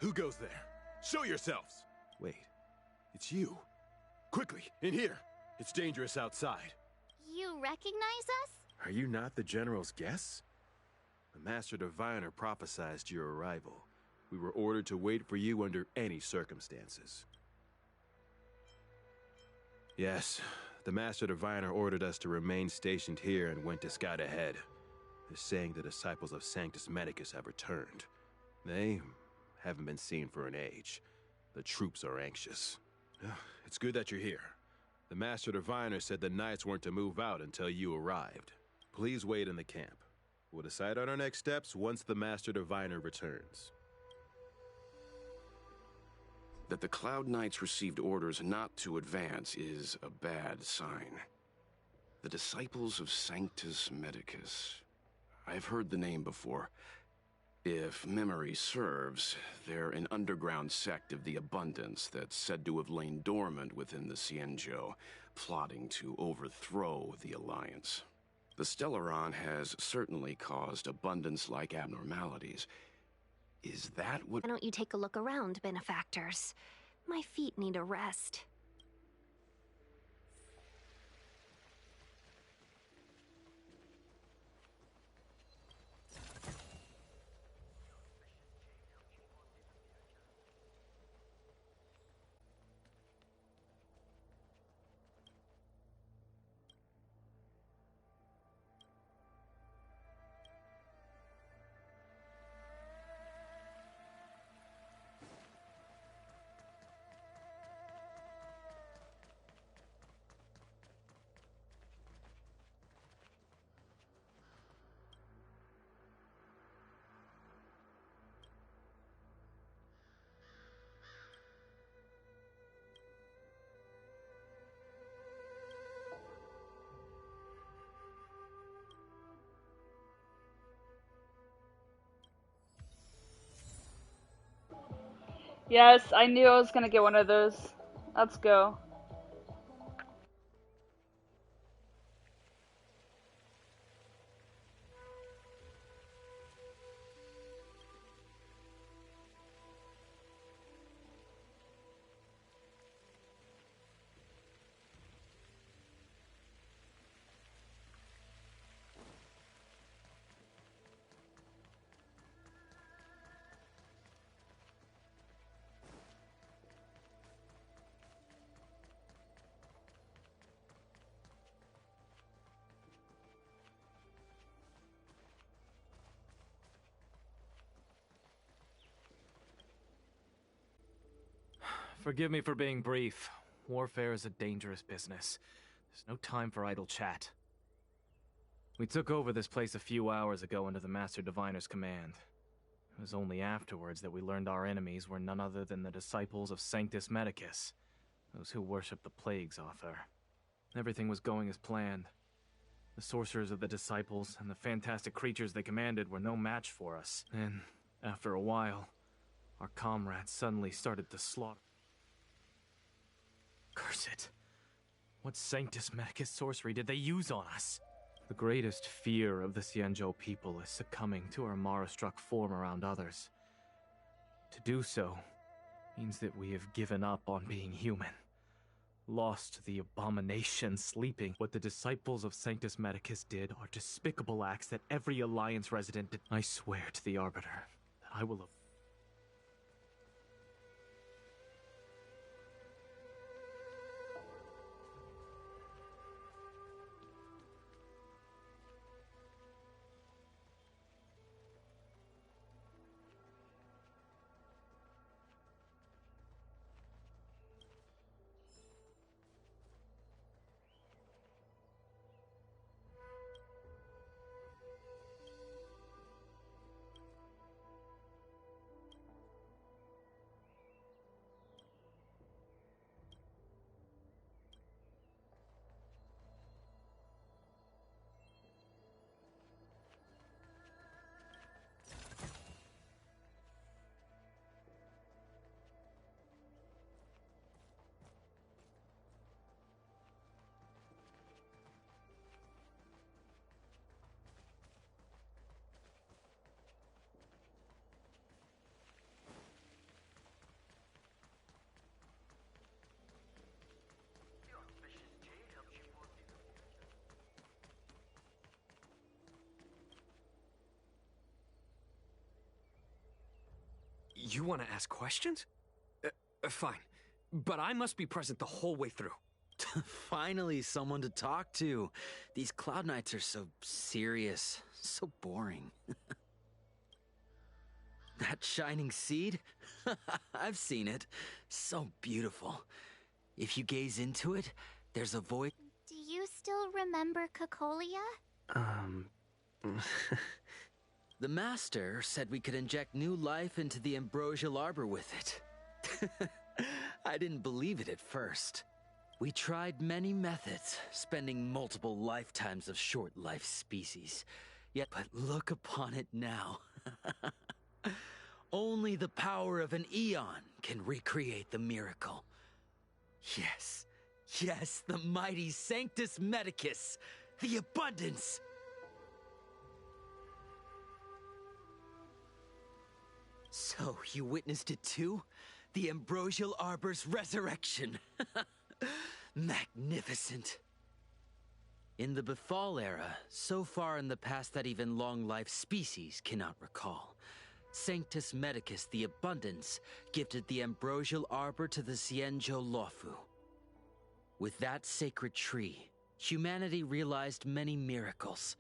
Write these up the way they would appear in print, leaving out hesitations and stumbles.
Who goes there? Show yourselves! Wait, it's you. Quickly, in here. It's dangerous outside. You recognize us? Are you not the General's guests? The Master Diviner prophesied your arrival. We were ordered to wait for you under any circumstances. Yes, the Master Diviner ordered us to remain stationed here and went to scout ahead. They're saying the disciples of Sanctus Medicus have returned. They haven't been seen for an age. The troops are anxious. It's good that you're here. The Master Diviner said the Knights weren't to move out until you arrived. Please wait in the camp. We'll decide on our next steps once the Master Diviner returns. That the Cloud Knights received orders not to advance is a bad sign. The Disciples of Sanctus Medicus. I've heard the name before. If memory serves, they're an underground sect of the Abundance that's said to have lain dormant within the Xianzhou, plotting to overthrow the Alliance. The Stellaron has certainly caused Abundance-like abnormalities. Is that what— Why don't you take a look around, benefactors? My feet need a rest. Yes, I knew I was gonna get one of those. Let's go. Forgive me for being brief. Warfare is a dangerous business. There's no time for idle chat. We took over this place a few hours ago under the Master Diviner's command. It was only afterwards that we learned our enemies were none other than the disciples of Sanctus Medicus, those who worship the Plague's author. Everything was going as planned. The sorcerers of the disciples and the fantastic creatures they commanded were no match for us. And, after a while, our comrades suddenly started to slaughter. Curse it. What Sanctus Medicus sorcery did they use on us? The greatest fear of the Xianzhou people is succumbing to our Mara-struck form around others. To do so means that we have given up on being human. Lost the abomination sleeping. What the disciples of Sanctus Medicus did are despicable acts that every Alliance resident did. I swear to the Arbiter that I will You want to ask questions? Fine. But I must be present the whole way through. Finally, someone to talk to. These Cloud Knights are so serious, so boring. That shining seed? I've seen it. So beautiful. If you gaze into it, there's a void. Do you still remember Cocolia? The Master said we could inject new life into the ambrosial arbor with it. I didn't believe it at first. We tried many methods, spending multiple lifetimes of short-life species. Yet, but look upon it now. Only the power of an eon can recreate the miracle. Yes, yes, the mighty Sanctus Medicus, the abundance. So, you witnessed it too? The ambrosial arbor's resurrection. Magnificent. In the Befall era, so far in the past that even long-life species cannot recall, Sanctus Medicus the Abundance gifted the ambrosial arbor to the Xianzhou Luofu. With that sacred tree, humanity realized many miracles.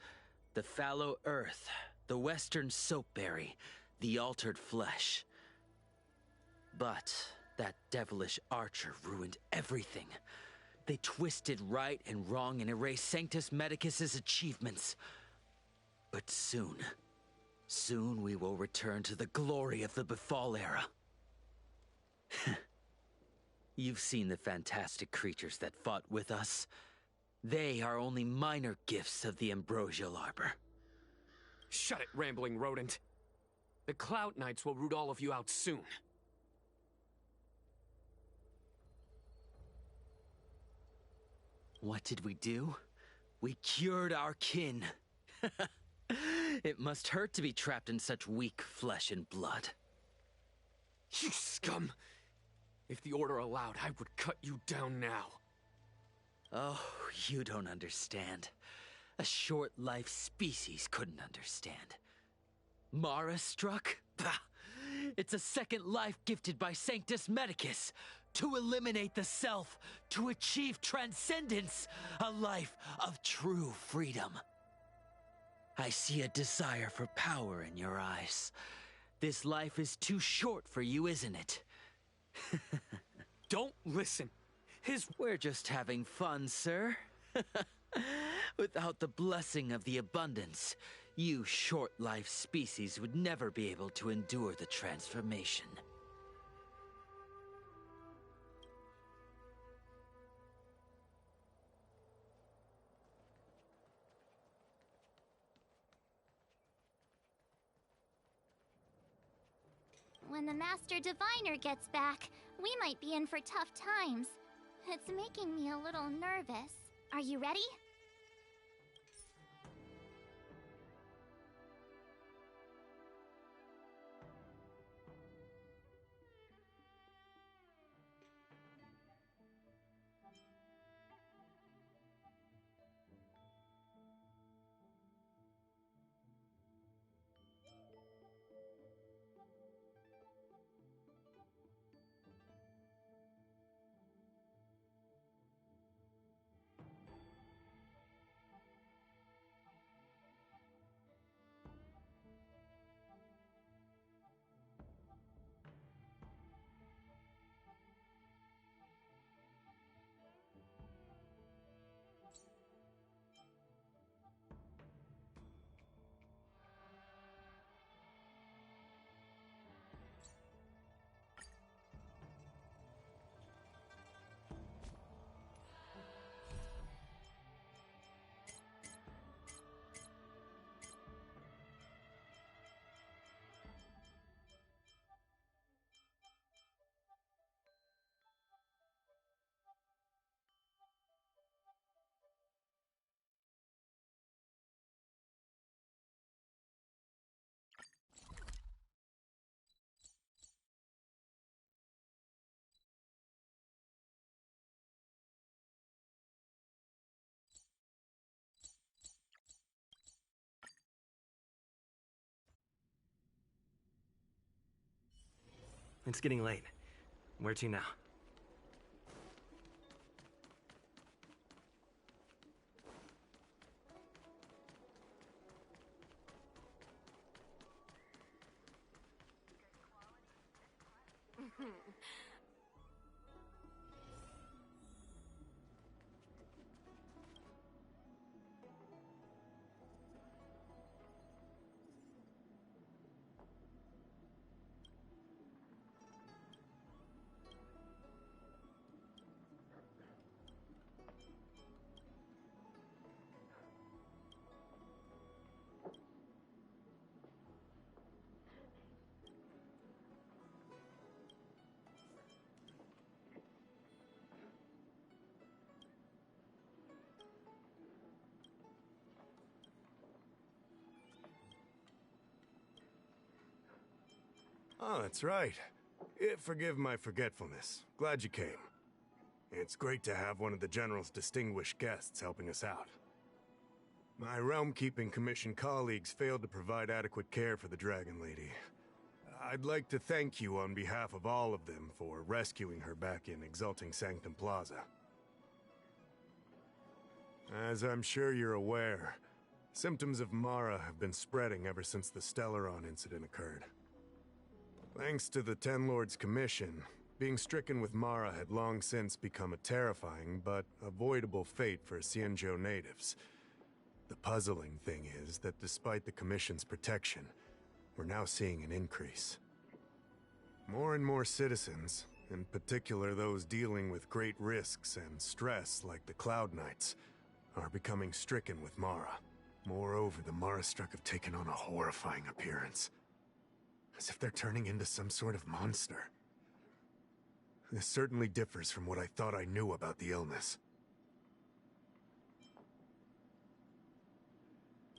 The fallow earth, the western soapberry, the altered flesh. But that devilish archer ruined everything. They twisted right and wrong and erased Sanctus Medicus's achievements. But soon we will return to the glory of the Befall era. You've seen the fantastic creatures that fought with us. They are only minor gifts of the ambrosial arbor. Shut it, rambling rodent. The Cloud Knights will root all of you out soon. What did we do? We cured our kin. It must hurt to be trapped in such weak flesh and blood. You scum! If the Order allowed, I would cut you down now. Oh, you don't understand. A short-life species couldn't understand. Mara struck? Bah! It's a second life gifted by Sanctus Medicus. To eliminate the self, to achieve transcendence, a life of true freedom. I see a desire for power in your eyes. This life is too short for you, isn't it? Don't listen. We're just having fun, sir. Without the blessing of the abundance, you short-life species would never be able to endure the transformation. When the Master Diviner gets back, we might be in for tough times. It's making me a little nervous. Are you ready? It's getting late. Where to now? Oh, that's right. Forgive my forgetfulness. Glad you came. It's great to have one of the General's distinguished guests helping us out. My Realm-Keeping Commission colleagues failed to provide adequate care for the Dragon Lady. I'd like to thank you on behalf of all of them for rescuing her back in Exalting Sanctum Plaza. As I'm sure you're aware, symptoms of Mara have been spreading ever since the Stellaron incident occurred. Thanks to the Ten Lords' Commission, being stricken with Mara had long since become a terrifying but avoidable fate for Xianzhou natives. The puzzling thing is that despite the Commission's protection, we're now seeing an increase. More and more citizens, in particular those dealing with great risks and stress like the Cloud Knights, are becoming stricken with Mara. Moreover, the Mara-struck have taken on a horrifying appearance. As if they're turning into some sort of monster. This certainly differs from what I thought I knew about the illness.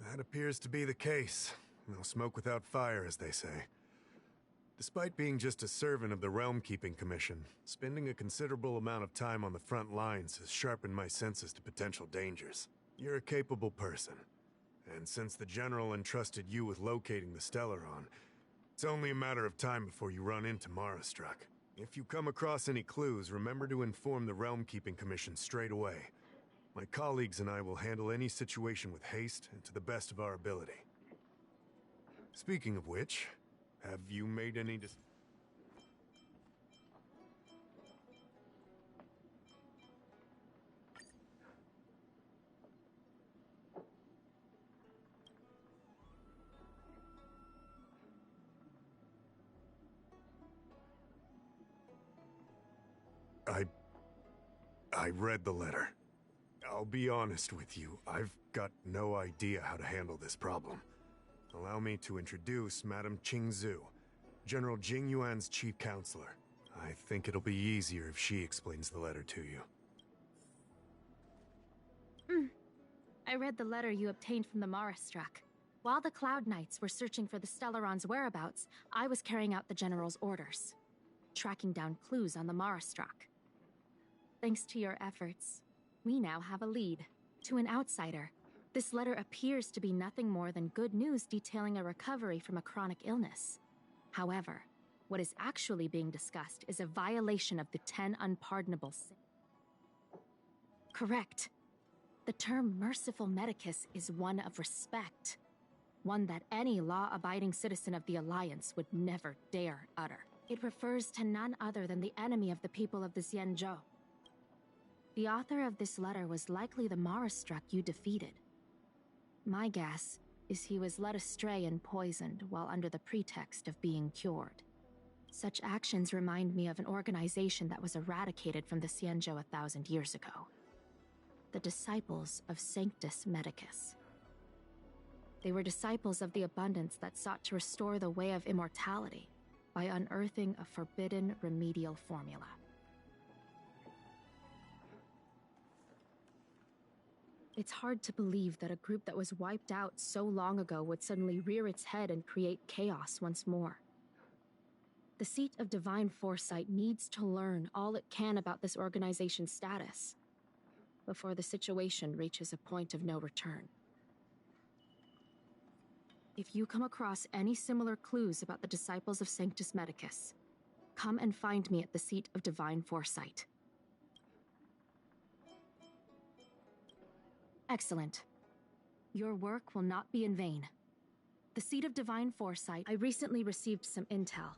That appears to be the case. No smoke without fire, as they say. Despite being just a servant of the Realm-Keeping Commission, spending a considerable amount of time on the front lines has sharpened my senses to potential dangers. You're a capable person, and since the General entrusted you with locating the Stellaron, it's only a matter of time before you run into Mara-struck. If you come across any clues, remember to inform the Realm-Keeping Commission straight away. My colleagues and I will handle any situation with haste and to the best of our ability. Speaking of which, have you made any I read the letter. I'll be honest with you, I've got no idea how to handle this problem. Allow me to introduce Madame Qingzhu, General Jing Yuan's chief counselor. I think it'll be easier if she explains the letter to you. I read the letter you obtained from the Mara-struck. While the Cloud Knights were searching for the Stellaron's whereabouts, I was carrying out the General's orders, tracking down clues on the Mara-struck. Thanks to your efforts, we now have a lead. To an outsider, this letter appears to be nothing more than good news detailing a recovery from a chronic illness. However, what is actually being discussed is a violation of the 10 unpardonable sins. Correct. The term merciful medicus is one of respect. One that any law-abiding citizen of the Alliance would never dare utter. It refers to none other than the enemy of the people of the Xianzhou. The author of this letter was likely the Mara-struck you defeated. My guess is he was led astray and poisoned while under the pretext of being cured. Such actions remind me of an organization that was eradicated from the Xianzhou 1,000 years ago. The Disciples of Sanctus Medicus. They were disciples of the abundance that sought to restore the way of immortality by unearthing a forbidden remedial formula. It's hard to believe that a group that was wiped out so long ago would suddenly rear its head and create chaos once more. The seat of divine foresight needs to learn all it can about this organization's status before the situation reaches a point of no return. If you come across any similar clues about the Disciples of Sanctus Medicus, Come and find me at the seat of divine foresight. Excellent. Your work will not be in vain. The seat of divine foresight, I recently received some intel.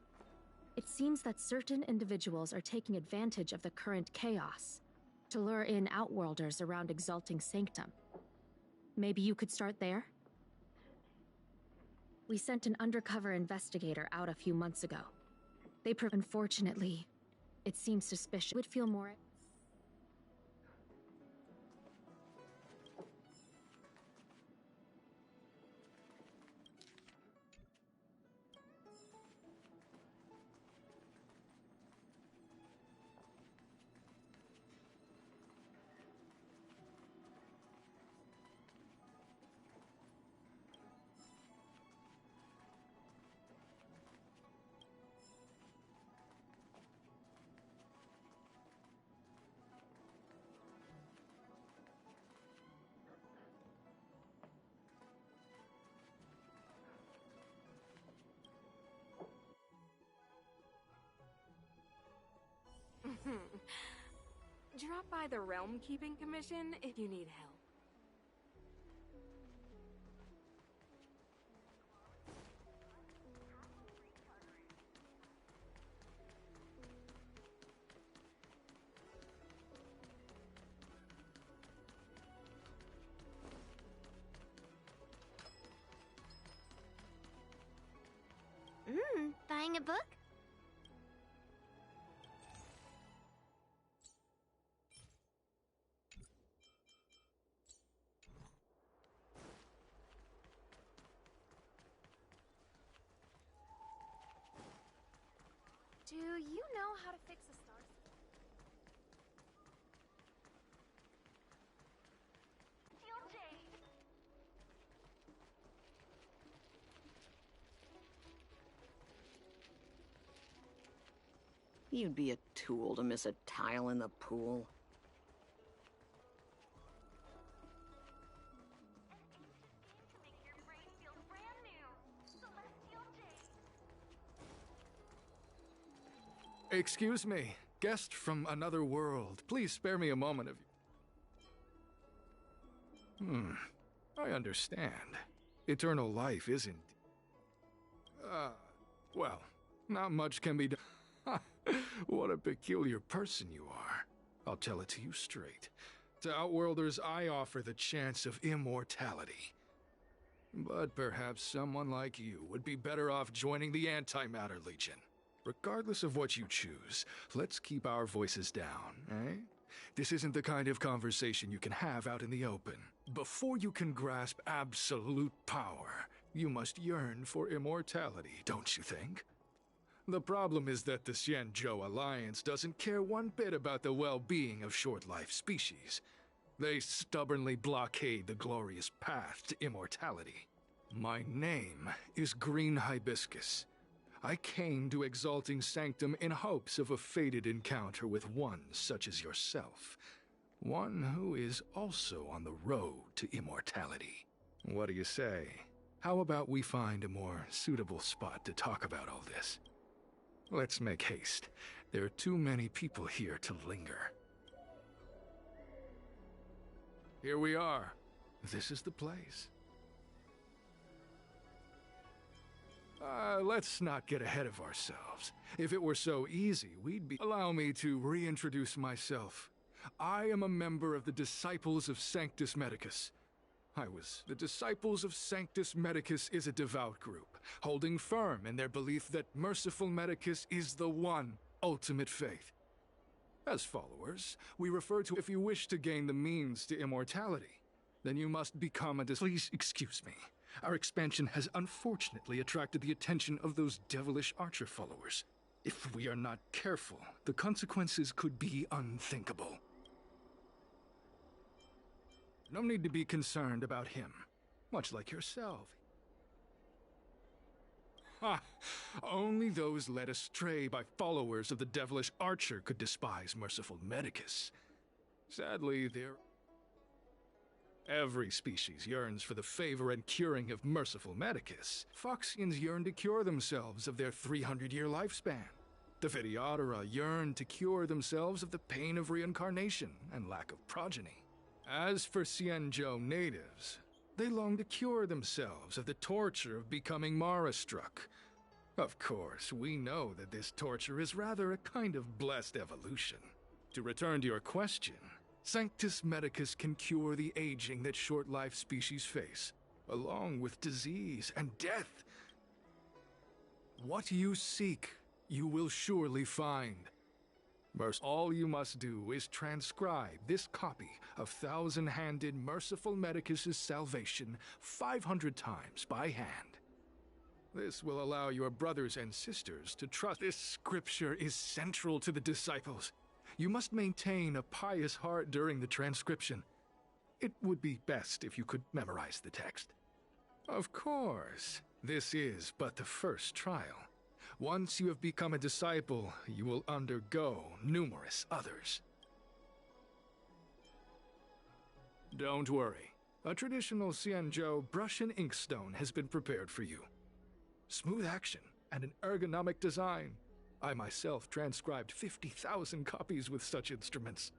It seems that certain individuals are taking advantage of the current chaos to lure in outworlders around Exalting Sanctum. Maybe you could start there? We sent an undercover investigator out a few months ago. Unfortunately, it seems suspicious. Would feel more. Drop by the Realm Keeping Commission if you need help. Buying a book? Do you know how to fix a star? You'd be a tool to miss a tile in the pool. Excuse me, guest from another world. Please spare me a moment of... I understand. Eternal life isn't... well, not much can be done. What a peculiar person you are. I'll tell it to you straight. To Outworlders, I offer the chance of immortality. But perhaps someone like you would be better off joining the Antimatter Legion. Regardless of what you choose, let's keep our voices down, eh? This isn't the kind of conversation you can have out in the open. Before you can grasp absolute power, you must yearn for immortality, don't you think? The problem is that the Xianzhou Alliance doesn't care one bit about the well-being of short-life species. They stubbornly blockade the glorious path to immortality. My name is Green Hibiscus. I came to Exalting Sanctum in hopes of a fated encounter with one such as yourself. One who is also on the road to immortality. What do you say? How about we find a more suitable spot to talk about all this? Let's make haste. There are too many people here to linger. Here we are. This is the place. Let's not get ahead of ourselves. If it were so easy, we'd be... Allow me to reintroduce myself. I am a member of the Disciples of Sanctus Medicus. The Disciples of Sanctus Medicus is a devout group, holding firm in their belief that Merciful Medicus is the one ultimate faith. As followers, we refer to if you wish to gain the means to immortality, then you must become a Please excuse me. Our expansion has unfortunately attracted the attention of those devilish archer followers. If we are not careful, the consequences could be unthinkable. No need to be concerned about him, much like yourself. Only those led astray by followers of the devilish archer could despise Merciful Medicus. Sadly, every species yearns for the favor and curing of Merciful Medicus. Foxians yearn to cure themselves of their 300-year lifespan. The Videodora yearn to cure themselves of the pain of reincarnation and lack of progeny. As for Xianzhou natives, they long to cure themselves of the torture of becoming Mara-struck. Of course, we know that this torture is rather a kind of blessed evolution. To return to your question, Sanctus Medicus can cure the aging that short-life species face, along with disease and death. What you seek, you will surely find. All you must do is transcribe this copy of Thousand-Handed Merciful Medicus's Salvation 500 times by hand. This will allow your brothers and sisters to trust. This scripture is central to the disciples. You must maintain a pious heart during the transcription. It would be best if you could memorize the text. Of course, this is but the first trial. Once you have become a disciple, you will undergo numerous others. Don't worry. A traditional Xianzhou brush and inkstone has been prepared for you. Smooth action and an ergonomic design. I myself transcribed 50,000 copies with such instruments.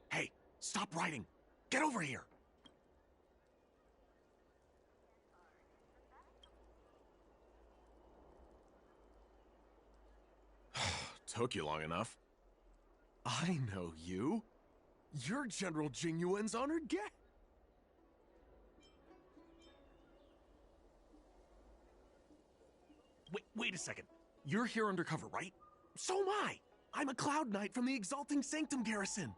Hey, stop writing! Get over here! Took you long enough. I know you. You're General Jingyuan's honored guest. Wait a second. You're here undercover, right? So am I! I'm a Cloud Knight from the Exalting Sanctum Garrison.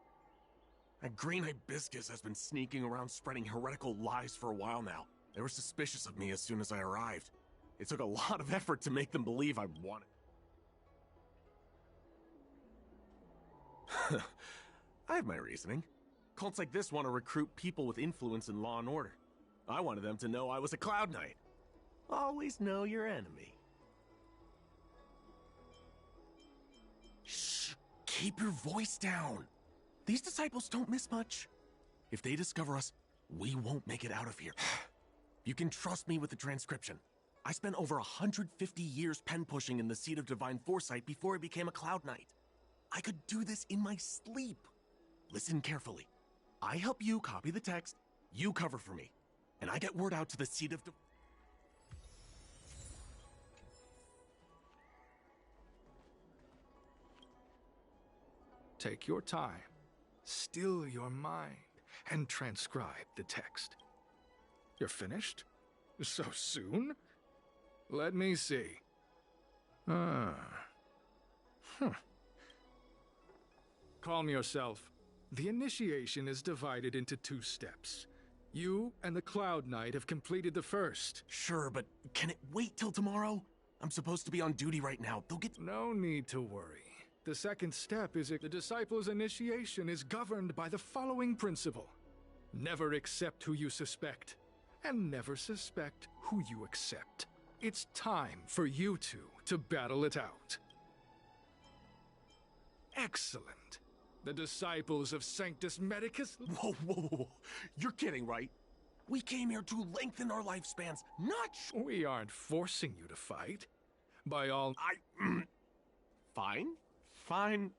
That green hibiscus has been sneaking around spreading heretical lies for a while now. They were suspicious of me as soon as I arrived. It took a lot of effort to make them believe I wanted. I have my reasoning. Cults like this want to recruit people with influence in law and order. I wanted them to know I was a Cloud Knight. Always know your enemy. Shh! Keep your voice down! These disciples don't miss much. If they discover us, we won't make it out of here. You can trust me with the transcription. I spent over 150 years pen-pushing in the Seat of Divine Foresight before I became a Cloud Knight. I could do this in my sleep. Listen carefully. I help you copy the text, you cover for me, and I get word out to the Seat of Divine... Take your time, still your mind, and transcribe the text. You're finished? So soon? Let me see. Calm yourself. The initiation is divided into 2 steps. You and the Cloud Knight have completed the first. Sure, but can it wait till tomorrow? I'm supposed to be on duty right now. They'll get... No need to worry. The second step is that the disciple's initiation is governed by the following principle. Never accept who you suspect, and never suspect who you accept. It's time for you two to battle it out. Excellent. The disciples of Sanctus Medicus... Whoa. You're kidding, right? We came here to lengthen our lifespans, not... We aren't forcing you to fight. By all... Fine.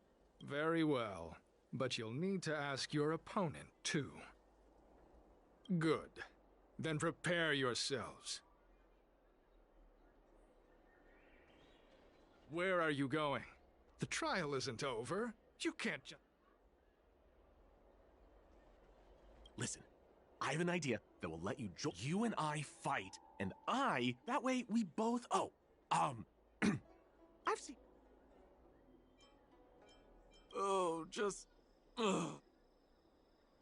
Very well. But you'll need to ask your opponent, too. Good. Then prepare yourselves. Where are you going? The trial isn't over. You can't just... Listen, I have an idea that will let you you and I fight, and that way we both... I've seen...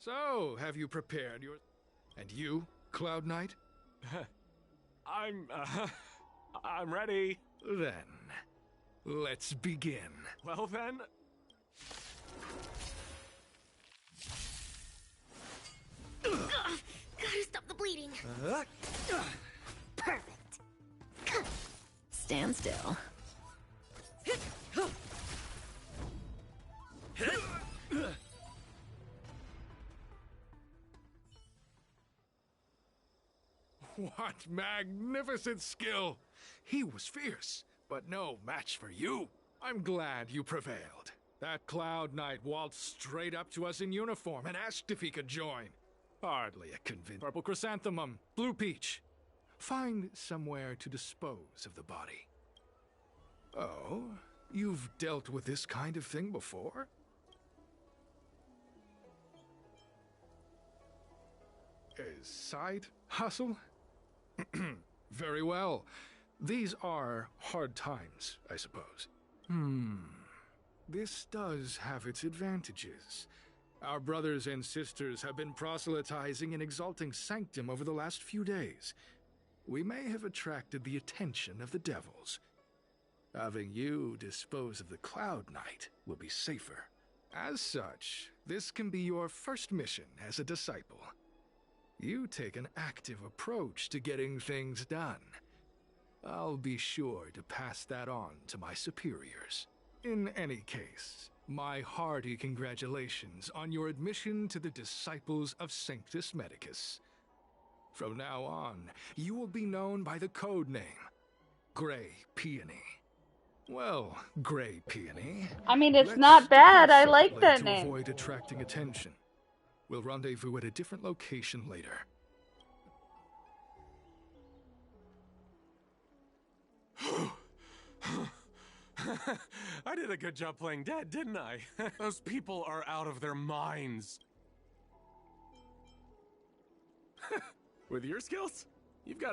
So, have you prepared your... And you, Cloud Knight? I'm ready. Then, let's begin. Well then... Gotta stop the bleeding. Perfect. Stand still. What magnificent skill! He was fierce, but no match for you. I'm glad you prevailed. That Cloud Knight waltzed straight up to us in uniform and asked if he could join. Hardly a convincing purple chrysanthemum, blue peach. Find somewhere to dispose of the body. Oh, you've dealt with this kind of thing before? A side hustle? Very well. These are hard times, I suppose. This does have its advantages. Our brothers and sisters have been proselytizing and exalting Sanctum over the last few days. We may have attracted the attention of the devils. Having you dispose of the Cloud Knight will be safer. As such, this can be your first mission as a disciple. You take an active approach to getting things done. I'll be sure to pass that on to my superiors. In any case, my hearty congratulations on your admission to the Disciples of Sanctus Medicus. From now on, you will be known by the code name, Grey Peony. Well, Grey Peony. I mean, it's not bad. I like that to name. avoid attracting attention. We'll rendezvous at a different location later. I did a good job playing dead, didn't I? Those people are out of their minds. With your skills?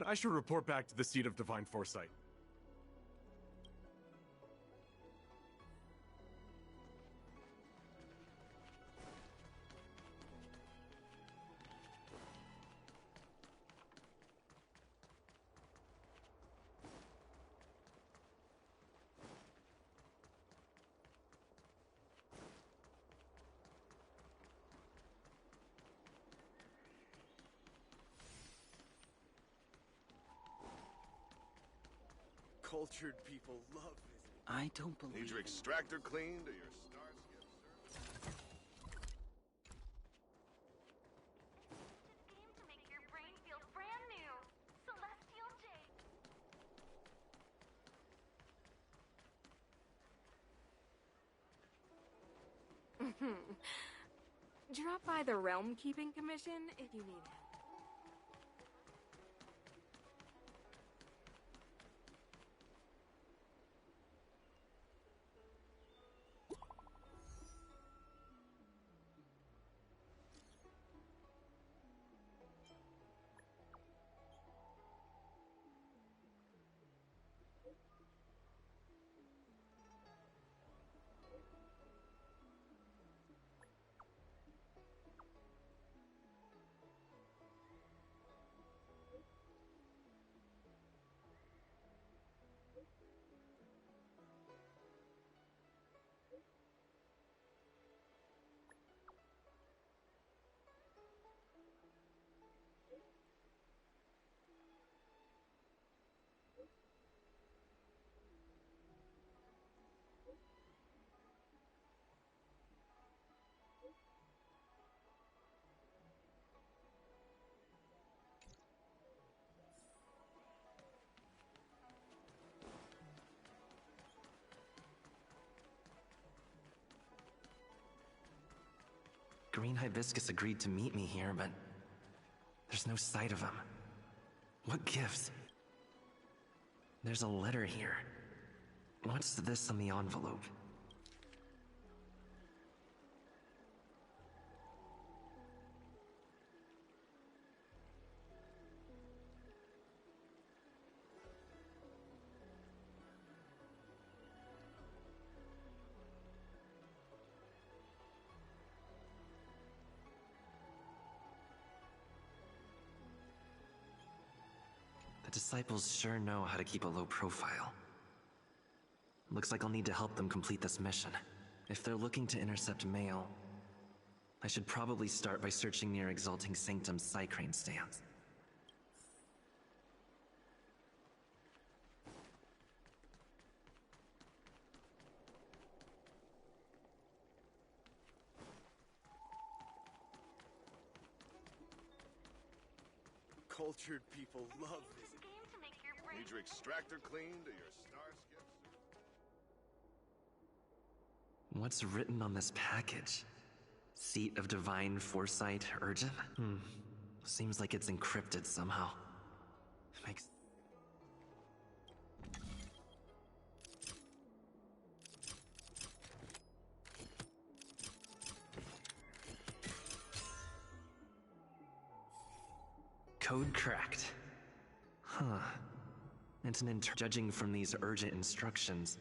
I should report back to the seat of divine foresight. Cultured people love visiting. I don't believe. Need your extractor cleaned or your stars get served? Aim to make your brain feel brand new. Celestial Jade. Drop by the Realm Keeping Commission if you need help. Green Hibiscus agreed to meet me here, but there's no sight of him. What gives? There's a letter here. What's this on the envelope? The disciples sure know how to keep a low profile. Looks like I'll need to help them complete this mission. If they're looking to intercept mail, I should probably start by searching near Exalting Sanctum's Psycrane stands. Cultured people love this game to make your brain. Need your extractor cleaned or your star skips? What's written on this package? Seat of Divine Foresight, Urgent? Seems like it's encrypted somehow. Makes... Code cracked. Huh. It's an judging from these urgent instructions,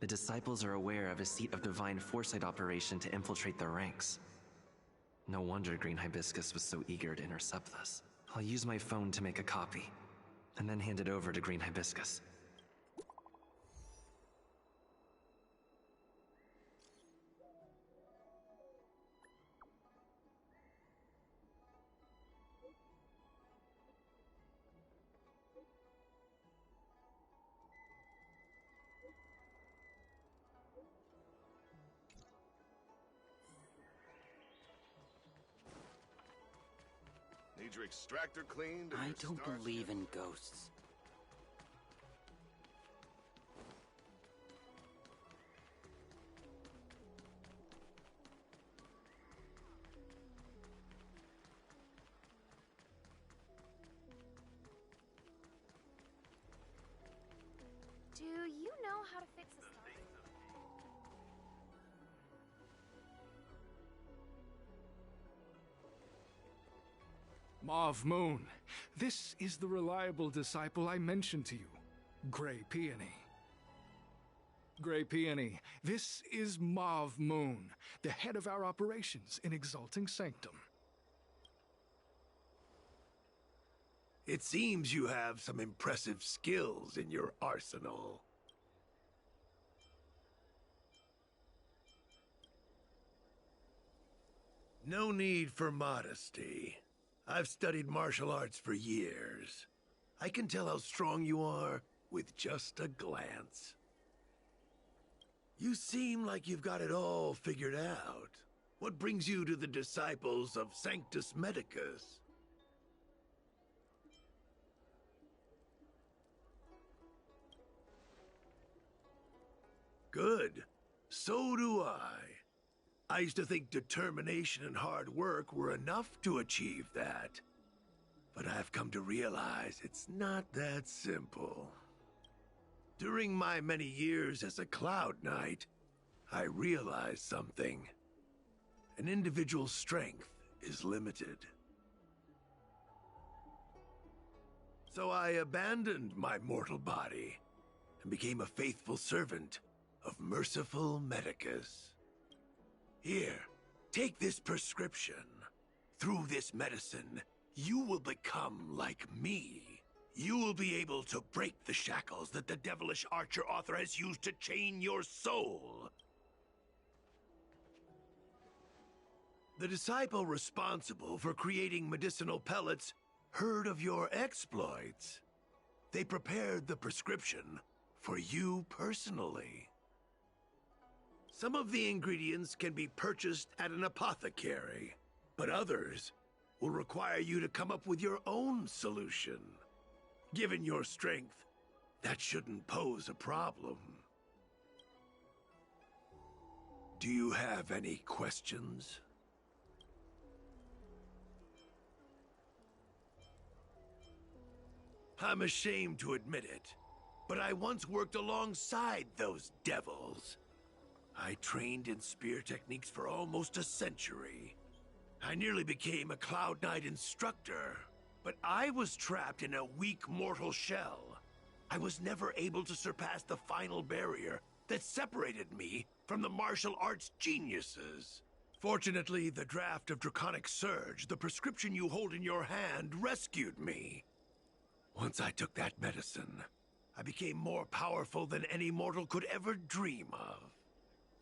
the disciples are aware of a Seat of Divine Foresight operation to infiltrate their ranks. No wonder Green Hibiscus was so eager to intercept this. I'll use my phone to make a copy, and then hand it over to Green Hibiscus. Need your extractor cleaned or I your don't star believe skips? in ghosts. Do you know how to fix a star? Mauve Moon, this is the reliable disciple I mentioned to you, Grey Peony. Grey Peony, this is Mauve Moon, the head of our operations in Exalting Sanctum. It seems you have some impressive skills in your arsenal. No need for modesty. I've studied martial arts for years. I can tell how strong you are with just a glance. You seem like you've got it all figured out. What brings you to the disciples of Sanctus Medicus? Good. So do I. I used to think determination and hard work were enough to achieve that. But I've come to realize it's not that simple. During my many years as a Cloud Knight, I realized something. An individual's strength is limited. So I abandoned my mortal body and became a faithful servant of merciful Medicus. Here, take this prescription. Through this medicine, you will become like me. You will be able to break the shackles that the devilish archer author has used to chain your soul. The disciple responsible for creating medicinal pellets heard of your exploits. They prepared the prescription for you personally. Some of the ingredients can be purchased at an apothecary, but others will require you to come up with your own solution. Given your strength, that shouldn't pose a problem. Do you have any questions? I'm ashamed to admit it, but I once worked alongside those devils. I trained in spear techniques for almost a century. I nearly became a Cloud Knight instructor, but I was trapped in a weak mortal shell. I was never able to surpass the final barrier that separated me from the martial arts geniuses. Fortunately, the draft of Draconic Surge, the prescription you hold in your hand, rescued me. Once I took that medicine, I became more powerful than any mortal could ever dream of.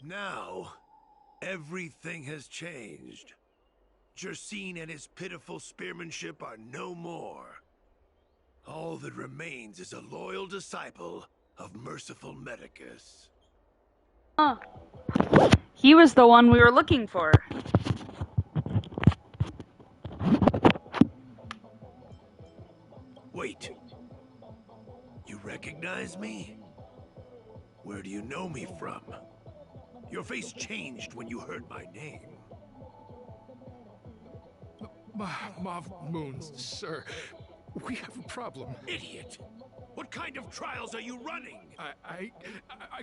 Now, everything has changed. Jersine and his pitiful spearmanship are no more. All that remains is a loyal disciple of merciful Medicus. Huh. He was the one we were looking for. Wait. You recognize me? Where do you know me from? Your face changed when you heard my name. Mav Moons, sir. We have a problem. Idiot! What kind of trials are you running? I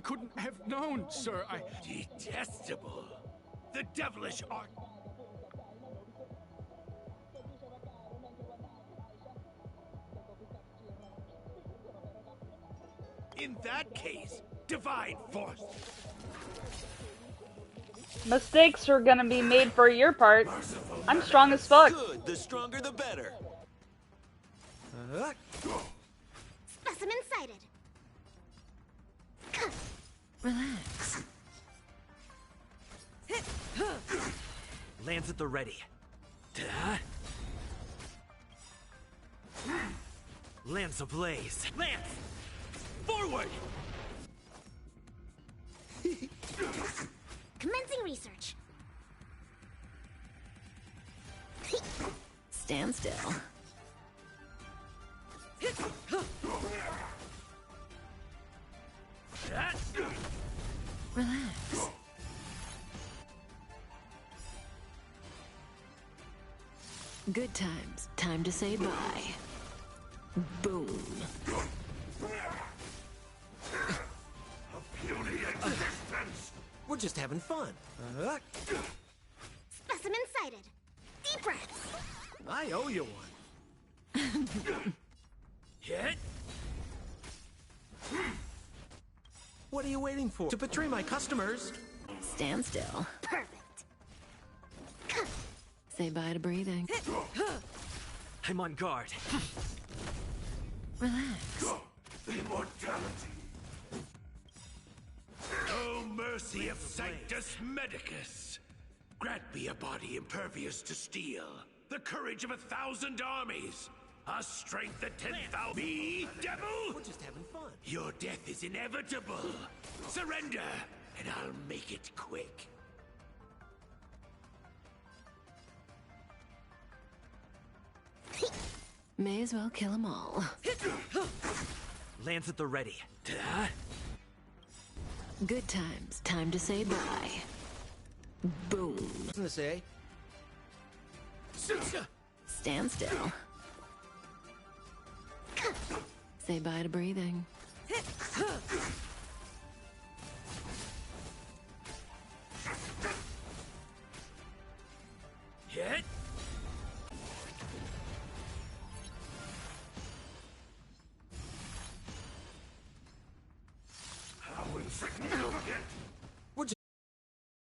couldn't have known, sir. Detestable. The devilish art. In that case, divine force. Mistakes are gonna be made for your part. I'm strong as fuck. Good, the stronger the better. Specimen sighted. Relax. Lance at the ready. Lance ablaze. Lance! Forward! Commencing research. Stand still. Relax. Good times. Time to say bye. Boom. We're just having fun. Specimen sighted. Deep breaths. I owe you one. Hit. What are you waiting for? To betray my customers? Stand still. Perfect. Say bye to breathing. I'm on guard. Relax. Immortality. Oh, mercy of Sanctus Medicus! Grant me a body impervious to steel, the courage of 1,000 armies, a strength that 10,000. Me, devil? We're just having fun. Your death is inevitable. Surrender, and I'll make it quick. May as well kill them all. Lance at the ready. Good times. Time to say bye. Boom. I was gonna say. Stand still. Say bye to breathing. Hit. How insignificant!